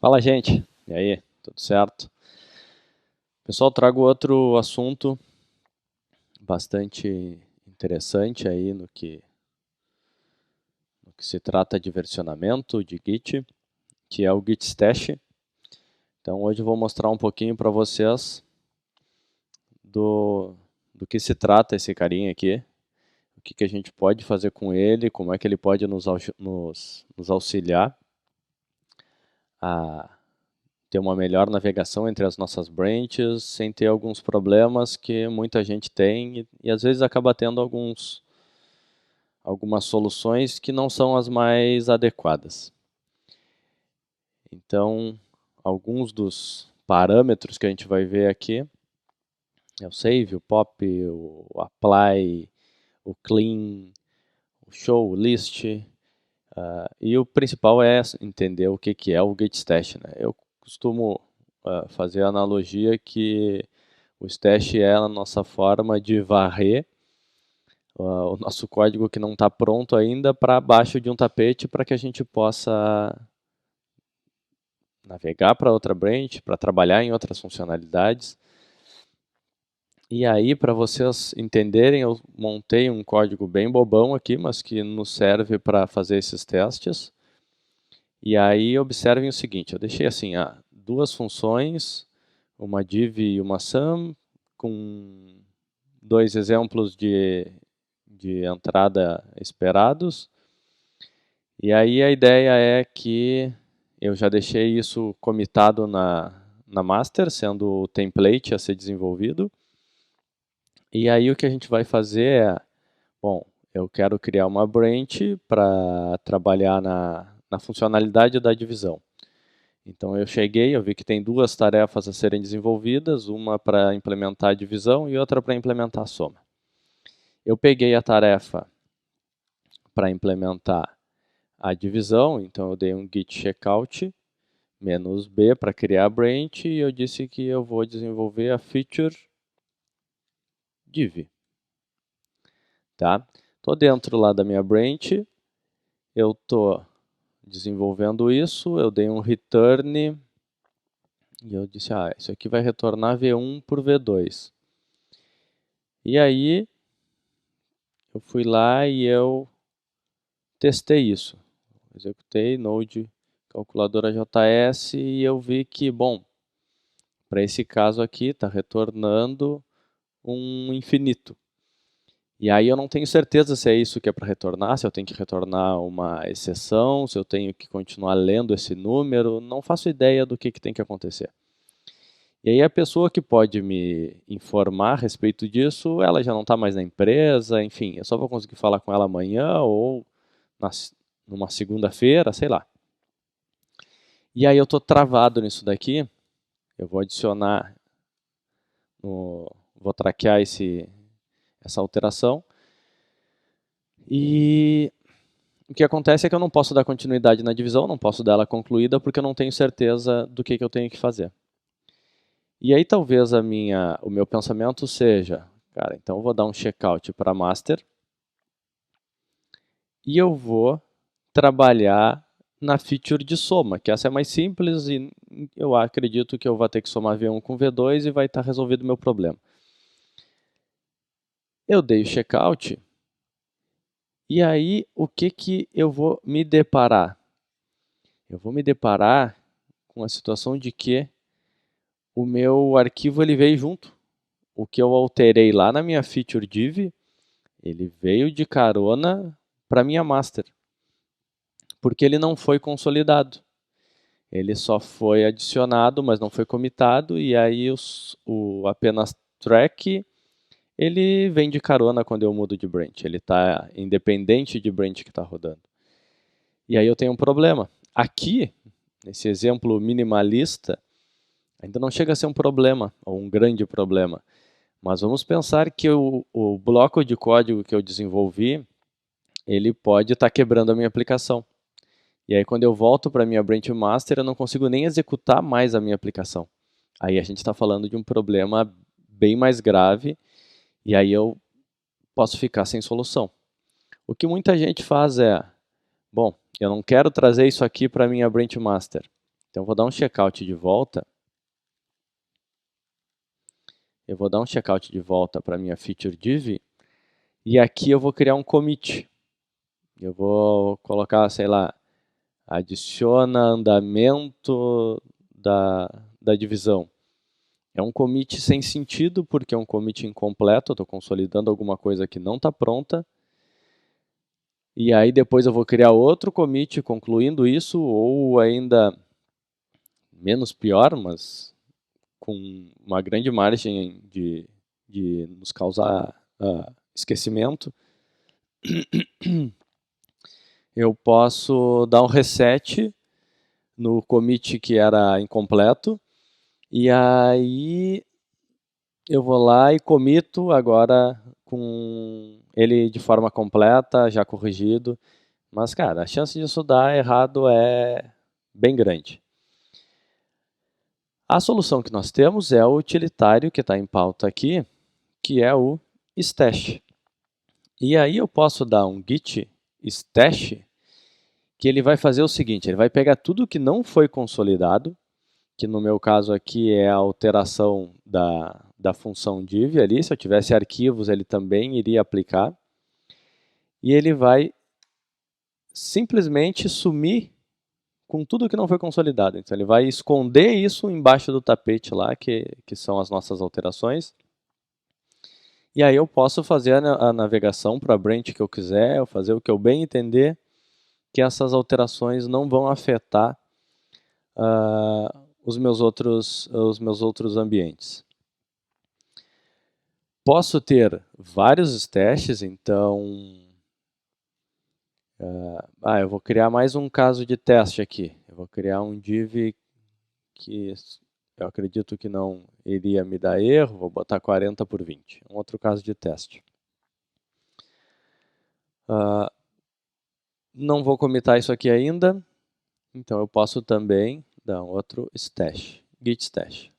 Fala, gente. E aí, tudo certo? Pessoal, trago outro assunto bastante interessante aí no que se trata de versionamento de Git, que é o Git Stash. Então, hoje eu vou mostrar um pouquinho para vocês do que se trata esse carinha aqui, o que a gente pode fazer com ele, como é que ele pode nos auxiliar a ter uma melhor navegação entre as nossas branches, sem ter alguns problemas que muita gente tem e às vezes acaba tendo algumas soluções que não são as mais adequadas. Então, alguns dos parâmetros que a gente vai ver aqui é o save, o pop, o apply, o clean, o show, o list, e o principal é entender o que é o git stash, né? Eu costumo fazer a analogia que o stash é a nossa forma de varrer o nosso código que não está pronto ainda para baixo de um tapete para que a gente possa navegar para outra branch, para trabalhar em outras funcionalidades. E aí, para vocês entenderem, eu montei um código bem bobão aqui, mas que nos serve para fazer esses testes. E aí, observem o seguinte, eu deixei assim, duas funções, uma div e uma sum, com dois exemplos de entrada esperados. E aí a ideia é que eu já deixei isso comitado na master, sendo o template a ser desenvolvido. E aí o que a gente vai fazer é, bom, eu quero criar uma branch para trabalhar na funcionalidade da divisão. Então eu cheguei, eu vi que tem duas tarefas a serem desenvolvidas, uma para implementar a divisão e outra para implementar a soma. Eu peguei a tarefa para implementar a divisão, então eu dei um git checkout -b para criar a branch e eu disse que eu vou desenvolver a feature div. Tá? Estou dentro lá da minha branch, eu estou desenvolvendo isso, eu dei um return e eu disse, isso aqui vai retornar v1 por v2. E aí eu fui lá e eu testei isso. Executei node calculadora JS e eu vi que, bom, para esse caso aqui está retornando um infinito. E aí eu não tenho certeza se é isso que é para retornar, se eu tenho que retornar uma exceção, se eu tenho que continuar lendo esse número, não faço ideia do que tem que acontecer. E aí a pessoa que pode me informar a respeito disso, ela já não está mais na empresa, enfim, eu só vou conseguir falar com ela amanhã ou numa segunda-feira, sei lá. E aí eu estou travado nisso daqui, eu vou adicionar, vou traquear essa alteração. E o que acontece é que eu não posso dar continuidade na divisão, não posso dar ela concluída porque eu não tenho certeza do que eu tenho que fazer. E aí talvez o meu pensamento seja, cara, então eu vou dar um checkout para master e eu vou trabalhar na feature de soma, que essa é mais simples e eu acredito que eu vou ter que somar V1 com V2 e vai estar resolvido o meu problema. Eu dei o checkout e aí o que eu vou me deparar? Eu vou me deparar com a situação de que o meu arquivo ele veio junto. O que eu alterei lá na minha feature div, ele veio de carona para minha master. Porque ele não foi consolidado. Ele só foi adicionado, mas não foi comitado, e aí o apenas track, ele vem de carona quando eu mudo de branch. Ele está independente de branch que está rodando. E aí eu tenho um problema. Aqui, nesse exemplo minimalista, ainda não chega a ser um problema, ou um grande problema. Mas vamos pensar que o bloco de código que eu desenvolvi, ele pode estar quebrando a minha aplicação. E aí quando eu volto para a minha branch master, eu não consigo nem executar mais a minha aplicação. Aí a gente está falando de um problema bem mais grave, e aí eu posso ficar sem solução. O que muita gente faz é, bom, eu não quero trazer isso aqui para a minha branch master. Então eu vou dar um checkout de volta. Eu vou dar um checkout de volta para minha feature div. E aqui eu vou criar um commit. Eu vou colocar, sei lá, adiciona andamento da divisão. É um commit sem sentido, porque é um commit incompleto, eu estou consolidando alguma coisa que não está pronta. E aí depois eu vou criar outro commit concluindo isso, ou ainda menos pior, mas com uma grande margem de nos causar esquecimento. Eu posso dar um reset no commit que era incompleto, e aí eu vou lá e comito agora com ele de forma completa, já corrigido. Mas, cara, a chance disso dar errado é bem grande. A solução que nós temos é o utilitário que está em pauta aqui, que é o stash. E aí eu posso dar um git stash, que ele vai fazer o seguinte, ele vai pegar tudo que não foi consolidado, que no meu caso aqui é a alteração da função div ali, se eu tivesse arquivos ele também iria aplicar, e ele vai simplesmente sumir com tudo que não foi consolidado. Então ele vai esconder isso embaixo do tapete lá, que são as nossas alterações, e aí eu posso fazer a navegação para a branch que eu quiser, eu fazer o que eu bem entender, que essas alterações não vão afetar os meus outros ambientes. Posso ter vários stashes, então eu vou criar mais um caso de teste aqui. Eu vou criar um div que eu acredito que não iria me dar erro, vou botar 40 por 20. Um outro caso de teste. Não vou comitar isso aqui ainda, então eu posso também dar um outro stash, git stash.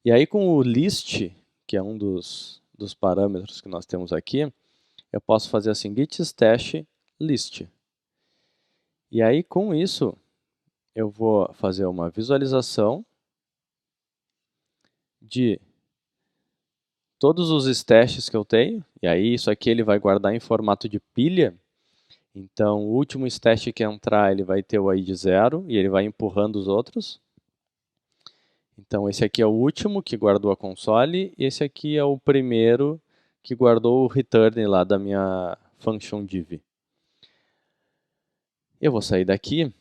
E aí com o list, que é um dos parâmetros que nós temos aqui, eu posso fazer assim, git stash list. E aí com isso, eu vou fazer uma visualização de todos os stashes que eu tenho, e aí isso aqui ele vai guardar em formato de pilha. Então o último stash que entrar, ele vai ter o ID 0, e ele vai empurrando os outros. Então esse aqui é o último que guardou a console, e esse aqui é o primeiro que guardou o return lá da minha function div. Eu vou sair daqui.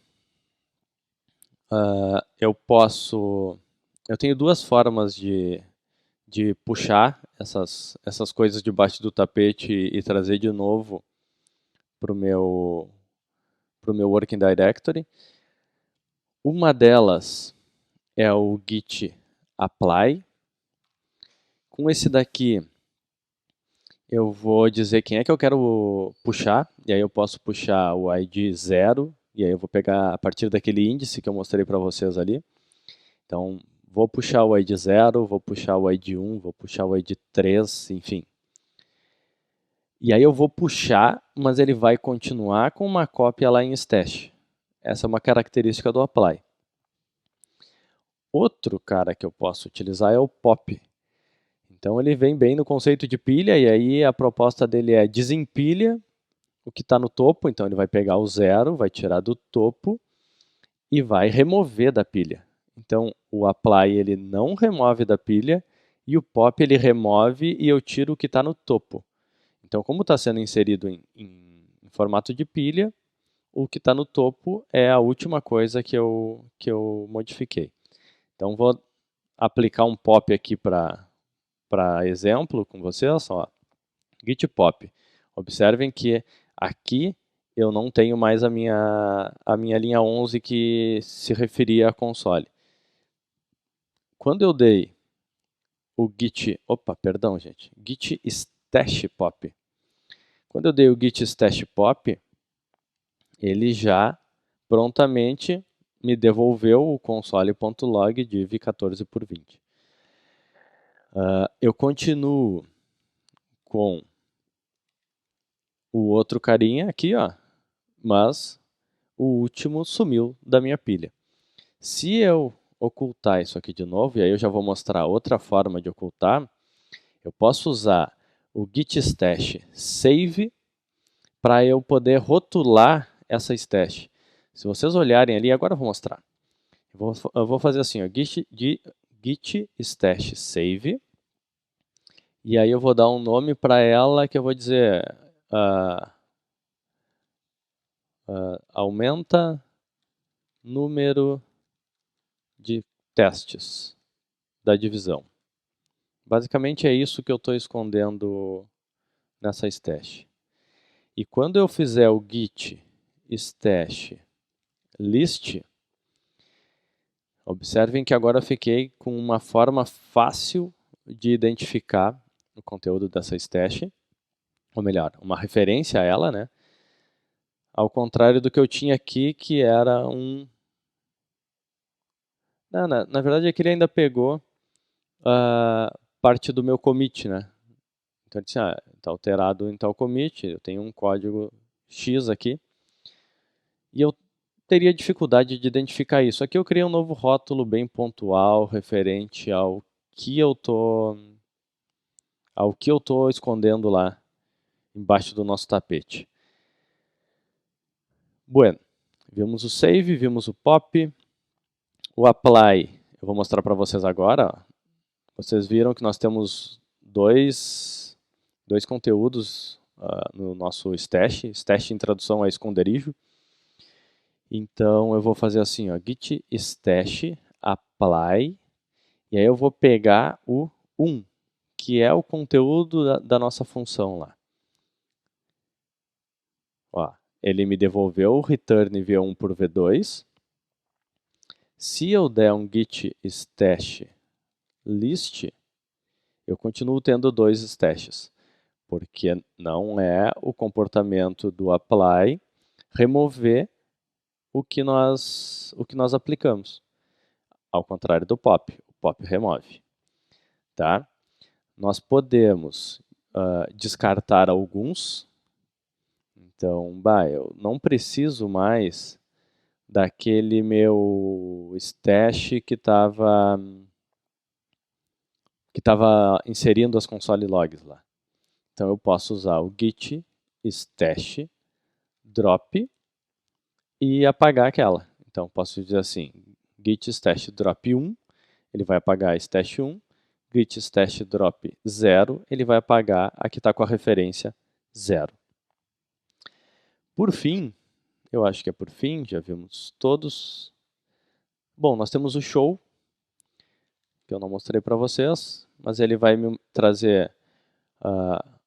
Eu tenho duas formas de puxar essas coisas debaixo do tapete e trazer de novo para o meu Working Directory. Uma delas é o git apply. Com esse daqui, eu vou dizer quem é que eu quero puxar, e aí eu posso puxar o ID 0, e aí eu vou pegar a partir daquele índice que eu mostrei para vocês ali. Então, vou puxar o ID 0, vou puxar o ID 1, vou puxar o ID 3, enfim. E aí eu vou puxar, mas ele vai continuar com uma cópia lá em stash. Essa é uma característica do apply. Outro cara que eu posso utilizar é o pop. Então ele vem bem no conceito de pilha, e aí a proposta dele é desempilha o que está no topo, então ele vai pegar o 0, vai tirar do topo e vai remover da pilha. Então o apply ele não remove da pilha, e o pop ele remove e eu tiro o que está no topo. Então como está sendo inserido em formato de pilha, o que está no topo é a última coisa que eu modifiquei. Então vou aplicar um pop aqui para exemplo com vocês, ó, git pop. Observem que aqui eu não tenho mais a minha linha 11 que se referia a console. Quando eu dei o git, git stash pop. Quando eu dei o git stash pop, ele já prontamente me devolveu o console.log div 14 por 20. Eu continuo com o outro carinha aqui, ó, mas o último sumiu da minha pilha. Se eu ocultar isso aqui de novo, e aí eu já vou mostrar outra forma de ocultar, eu posso usar o git stash save para eu poder rotular essa stash. Se vocês olharem ali, agora eu vou mostrar. Eu vou fazer assim, ó, git stash save, e aí eu vou dar um nome para ela que eu vou dizer aumenta número de testes da divisão. Basicamente é isso que eu estou escondendo nessa stash. E quando eu fizer o git stash list, observem que agora eu fiquei com uma forma fácil de identificar o conteúdo dessa stash, ou melhor, uma referência a ela, né? Ao contrário do que eu tinha aqui, que era um... Não, na verdade, aqui ele ainda pegou parte do meu commit, né? Então ele disse, está alterado em tal commit, eu tenho um código X aqui, e eu teria dificuldade de identificar isso. Aqui eu criei um novo rótulo bem pontual, referente ao que eu tô escondendo lá embaixo do nosso tapete. Bueno, vimos o save, vimos o pop, o apply, eu vou mostrar para vocês agora. Ó. Vocês viram que nós temos dois conteúdos no nosso stash. Stash em tradução é esconderijo. Então eu vou fazer assim, ó, git stash apply, e aí eu vou pegar o 1, que é o conteúdo da nossa função lá. Ó, ele me devolveu o return v1 por v2. Se eu der um git stash list, eu continuo tendo dois stashes, porque não é o comportamento do apply remover o que nós aplicamos, ao contrário do pop. O pop remove. Tá? Nós podemos descartar alguns. Então, eu não preciso mais daquele meu stash que estava inserindo as console logs lá. Então eu posso usar o git stash drop e apagar aquela. Então posso dizer assim, git stash drop 1, ele vai apagar stash 1, git stash drop 0, ele vai apagar a que está com a referência 0. Por fim, eu acho que é por fim, já vimos todos. Bom, nós temos o show, que eu não mostrei para vocês, mas ele vai me trazer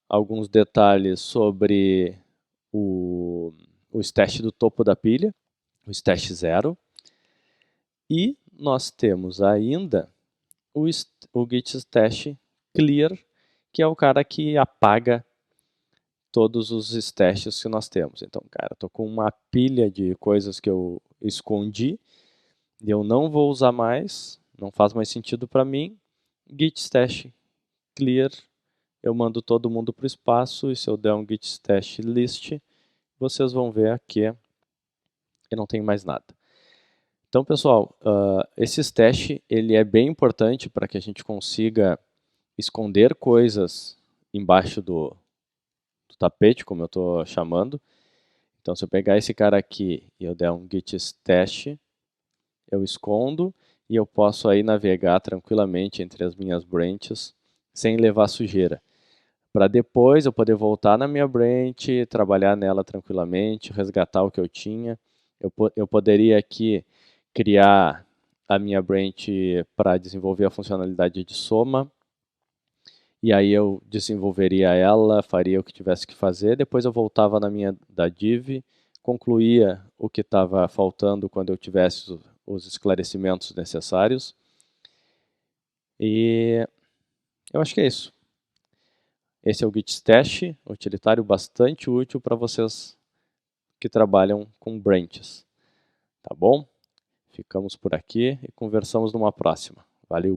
alguns detalhes sobre o stash do topo da pilha, o stash 0. E nós temos ainda o git stash clear, que é o cara que apaga todos os stashes que nós temos. Então, cara, estou com uma pilha de coisas que eu escondi e eu não vou usar mais, não faz mais sentido para mim. Git stash clear, eu mando todo mundo para o espaço, e se eu der um git stash list, vocês vão ver aqui que não tem mais nada. Então, pessoal, esse stash ele é bem importante para que a gente consiga esconder coisas embaixo do tapete, como eu estou chamando. Então, se eu pegar esse cara aqui e eu der um git stash, eu escondo e eu posso aí navegar tranquilamente entre as minhas branches sem levar sujeira. Para depois eu poder voltar na minha branch, trabalhar nela tranquilamente, resgatar o que eu tinha. Eu poderia aqui criar a minha branch para desenvolver a funcionalidade de soma, e aí eu desenvolveria ela, faria o que tivesse que fazer, depois eu voltava na minha da div, concluía o que estava faltando quando eu tivesse os esclarecimentos necessários, e eu acho que é isso. Esse é o git stash, utilitário bastante útil para vocês que trabalham com branches. Tá bom? Ficamos por aqui e conversamos numa próxima. Valeu!